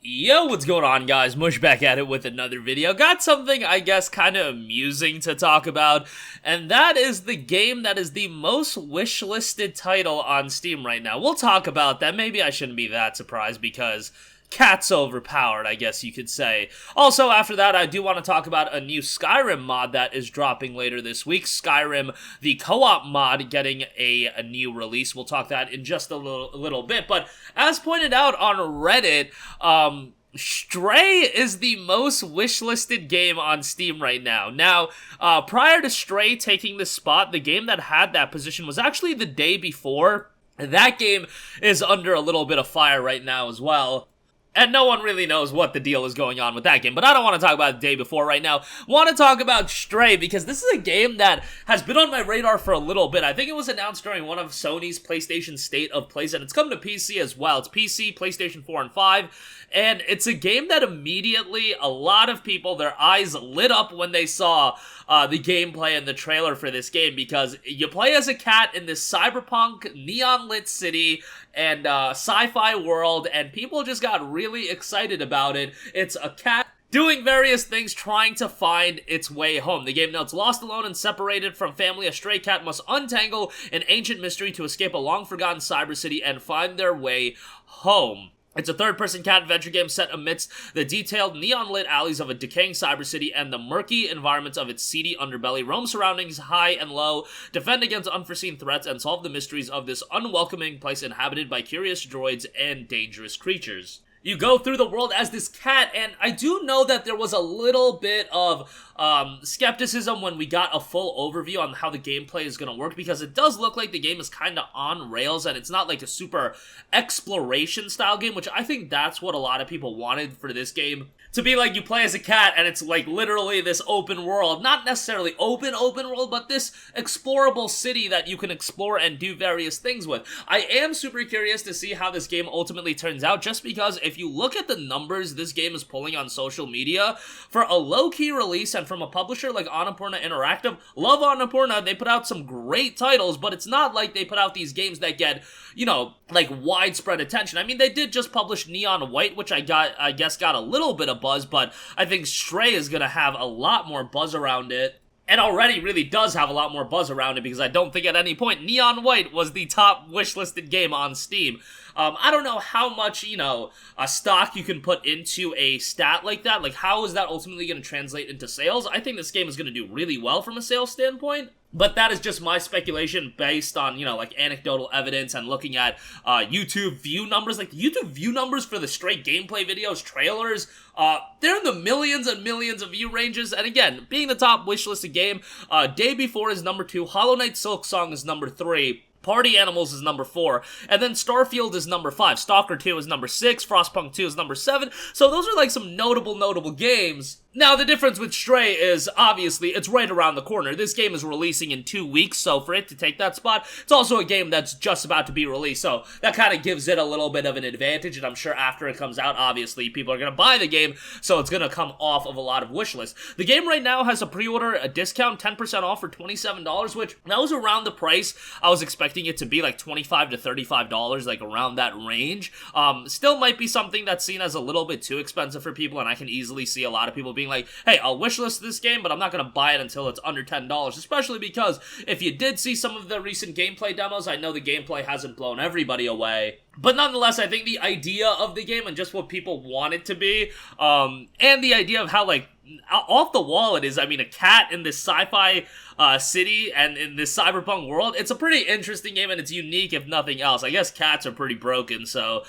Yo, what's going on, guys? Mush back at it with another video. Got something, I guess, kind of amusing to talk about, and that is the game that is the most wishlisted title on Steam right now. We'll talk about that. Maybe I shouldn't be that surprised because cat's overpowered, I guess you could say. Also, after that, I do want to talk about a new Skyrim mod that is dropping later this week. Skyrim, the co-op mod, getting a new release. We'll talk that in just a little bit. But as pointed out on Reddit, Stray is the most wishlisted game on Steam right now. Now, prior to Stray taking this spot, the game that had that position was actually the day before. That game is under a little bit of fire right now as well. And no one really knows what the deal is going on with that game. But I don't want to talk about the day before right now. Want to talk about Stray because this is a game that has been on my radar for a little bit. I think it was announced during one of Sony's PlayStation State of Plays, and it's come to PC as well. It's PC, PlayStation 4, and 5. And it's a game that immediately, a lot of people, their eyes lit up when they saw the gameplay and the trailer for this game, because you play as a cat in this cyberpunk, neon-lit city and sci-fi world, and people just got really excited about it. It's a cat doing various things, trying to find its way home. The game notes, lost, alone, and separated from family, a stray cat must untangle an ancient mystery to escape a long-forgotten cyber city and find their way home. It's a third-person cat adventure game set amidst the detailed neon-lit alleys of a decaying cyber city and the murky environments of its seedy underbelly. Roam surroundings high and low, defend against unforeseen threats, and solve the mysteries of this unwelcoming place inhabited by curious droids and dangerous creatures. You go through the world as this cat, and I do know that there was a little bit of skepticism when we got a full overview on how the gameplay is going to work, because it does look like the game is kind of on rails, and it's not like a super exploration style game, which I think that's what a lot of people wanted for this game. To be like, you play as a cat, and it's like literally this open world, not necessarily open world, but this explorable city that you can explore and do various things with. I am super curious to see how this game ultimately turns out, just because if you look at the numbers this game is pulling on social media, for a low-key release and from a publisher like Annapurna Interactive, love Annapurna, they put out some great titles, but it's not like they put out these games that get, you know, like widespread attention. I mean, they did just publish Neon White, which I guess got a little bit of buzz, but I think Stray is gonna have a lot more buzz around it. And already really does have a lot more buzz around it, because I don't think at any point Neon White was the top wishlisted game on Steam. I don't know how much, you know, stock you can put into a stat like that. Like, how is that ultimately going to translate into sales? I think this game is going to do really well from a sales standpoint. But that is just my speculation based on, you know, like anecdotal evidence and looking at YouTube view numbers. Like, the YouTube view numbers for the Stray gameplay videos, trailers, they're in the millions and millions of view ranges. And again, being the top wishlisted game, Day Before is number 2, Hollow Knight Silksong is number 3, Party Animals is number 4, and then Starfield is number 5, Stalker 2 is number 6, Frostpunk 2 is number 7, so those are like some notable games. Now, the difference with Stray is, obviously, it's right around the corner. This game is releasing in 2 weeks, so for it to take that spot, it's also a game that's just about to be released, so that kind of gives it a little bit of an advantage, and I'm sure after it comes out, obviously, people are going to buy the game, so it's going to come off of a lot of wish lists. The game right now has a pre-order, a discount, 10% off for $27, which, that was around the price I was expecting it to be, like $25 to $35, like around that range. Still might be something that's seen as a little bit too expensive for people, and I can easily see a lot of people being like, hey, I'll wishlist this game, but I'm not going to buy it until it's under $10, especially because if you did see some of the recent gameplay demos, I know the gameplay hasn't blown everybody away. But nonetheless, I think the idea of the game and just what people want it to be, and the idea of how, like, off the wall it is. I mean, a cat in this sci-fi city and in this cyberpunk world, it's a pretty interesting game, and it's unique if nothing else. I guess cats are pretty broken, so,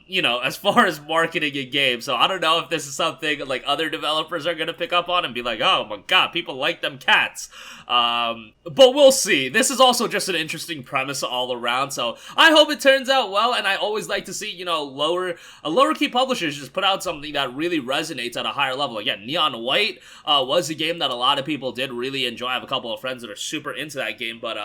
you know, as far as marketing a game, so I don't know if this is something, like, other developers are gonna pick up on and be like, oh my god, people like them cats. But we'll see. This is also just an interesting premise all around, so I hope it turns out well, and I always like to see, you know, lower key publishers just put out something that really resonates at a higher level. Again, Neon White was a game that a lot of people did really enjoy. I have a couple of friends that are super into that game, but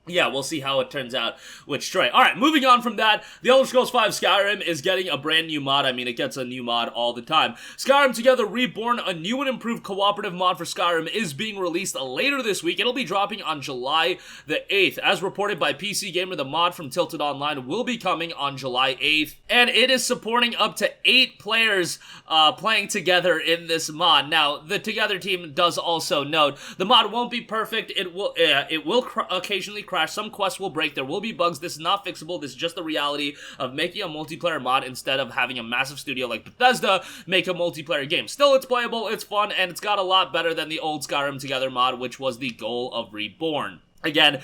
yeah, we'll see how it turns out with Stray. Alright, moving on from that, The Elder Scrolls V Skyrim is getting a brand new mod. I mean, it gets a new mod all the time. Skyrim Together Reborn, a new and improved cooperative mod for Skyrim, is being released later this week. It'll be dropping on July the 8th. As reported by PC Gamer, the mod from Tilted Online will be coming on July 8th, and it is supporting up to 8 players playing together in this mod. Now, the Together team does also note, the mod won't be perfect. It will occasionally crash. Some quests will break. There will be bugs. This is not fixable. This is just the reality of making a multiplayer mod instead of having a massive studio like Bethesda make a multiplayer game. Still, it's playable, it's fun, and it's got a lot better than the old Skyrim Together mod, which was the goal of Reborn. Again,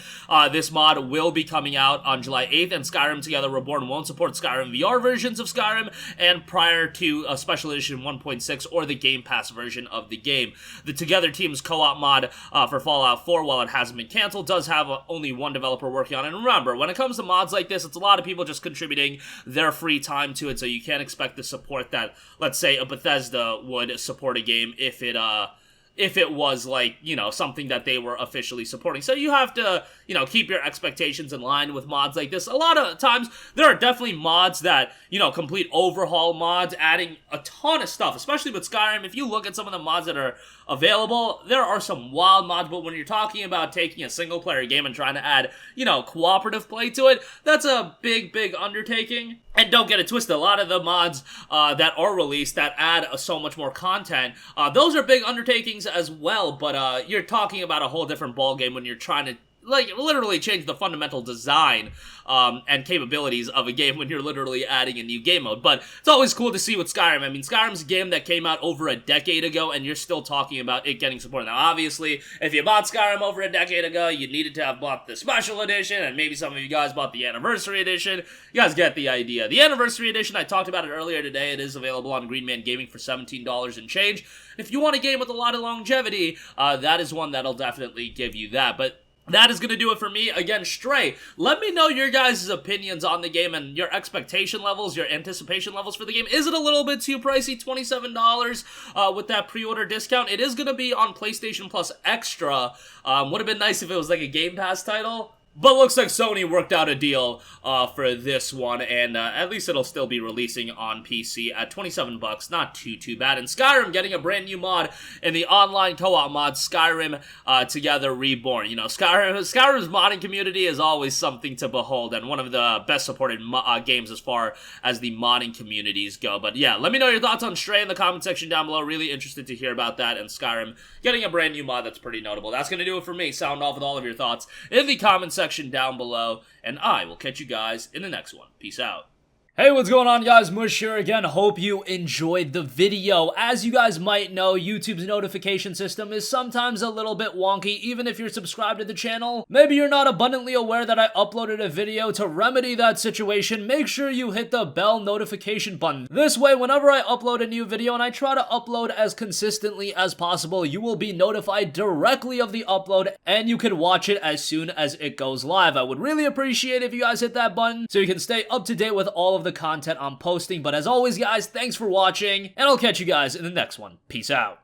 this mod will be coming out on July 8th, and Skyrim Together Reborn won't support Skyrim VR versions of Skyrim, and prior to a Special Edition 1.6 or the Game Pass version of the game. The Together team's co-op mod for Fallout 4, while it hasn't been canceled, does have only one developer working on it. And remember, when it comes to mods like this, it's a lot of people just contributing their free time to it, so you can't expect the support that, let's say, a Bethesda would support a game if it was, like, you know, something that they were officially supporting. So you have to, you know, keep your expectations in line with mods like this. A lot of times, there are definitely mods that, you know, complete overhaul mods, adding a ton of stuff, especially with Skyrim. If you look at some of the mods that are available, there are some wild mods, but when you're talking about taking a single-player game and trying to add, you know, cooperative play to it, that's a big, big undertaking. And don't get it twisted, a lot of the mods that are released that add so much more content, those are big undertakings as well, but you're talking about a whole different ballgame when you're trying to, like, literally change the fundamental design and capabilities of a game when you're literally adding a new game mode. But it's always cool to see with Skyrim. I mean, Skyrim's a game that came out over a decade ago, and you're still talking about it getting support. Now, obviously, if you bought Skyrim over a decade ago, you needed to have bought the Special Edition, and maybe some of you guys bought the Anniversary Edition. You guys get the idea. The Anniversary Edition, I talked about it earlier today. It is available on Green Man Gaming for $17 and change. If you want a game with a lot of longevity, that is one that'll definitely give you that. But that is going to do it for me. Again, Stray, let me know your guys' opinions on the game and your expectation levels, your anticipation levels for the game. Is it a little bit too pricey, $27 with that pre-order discount? It is going to be on PlayStation Plus Extra. Would have been nice if it was like a Game Pass title. But looks like Sony worked out a deal for this one, and at least it'll still be releasing on PC at $27. Not too bad. And Skyrim getting a brand new mod in the online co-op mod, Skyrim Together Reborn. You know, Skyrim's modding community is always something to behold, and one of the best supported games as far as the modding communities go. But yeah, let me know your thoughts on Stray in the comment section down below. Really interested to hear about that, and Skyrim getting a brand new mod that's pretty notable. That's going to do it for me. Sound off with all of your thoughts in the comment section down below, and I will catch you guys in the next one. Peace out. Hey, what's going on, guys? Mush here again. Hope you enjoyed the video. As you guys might know, YouTube's notification system is sometimes a little bit wonky, even if you're subscribed to the channel. Maybe you're not abundantly aware that I uploaded a video. To remedy that situation, make sure you hit the bell notification button. This way, whenever I upload a new video, and I try to upload as consistently as possible, you will be notified directly of the upload, and you can watch it as soon as it goes live. I would really appreciate if you guys hit that button so you can stay up to date with all of the content I'm posting. But as always, guys, thanks for watching, and I'll catch you guys in the next one. Peace out.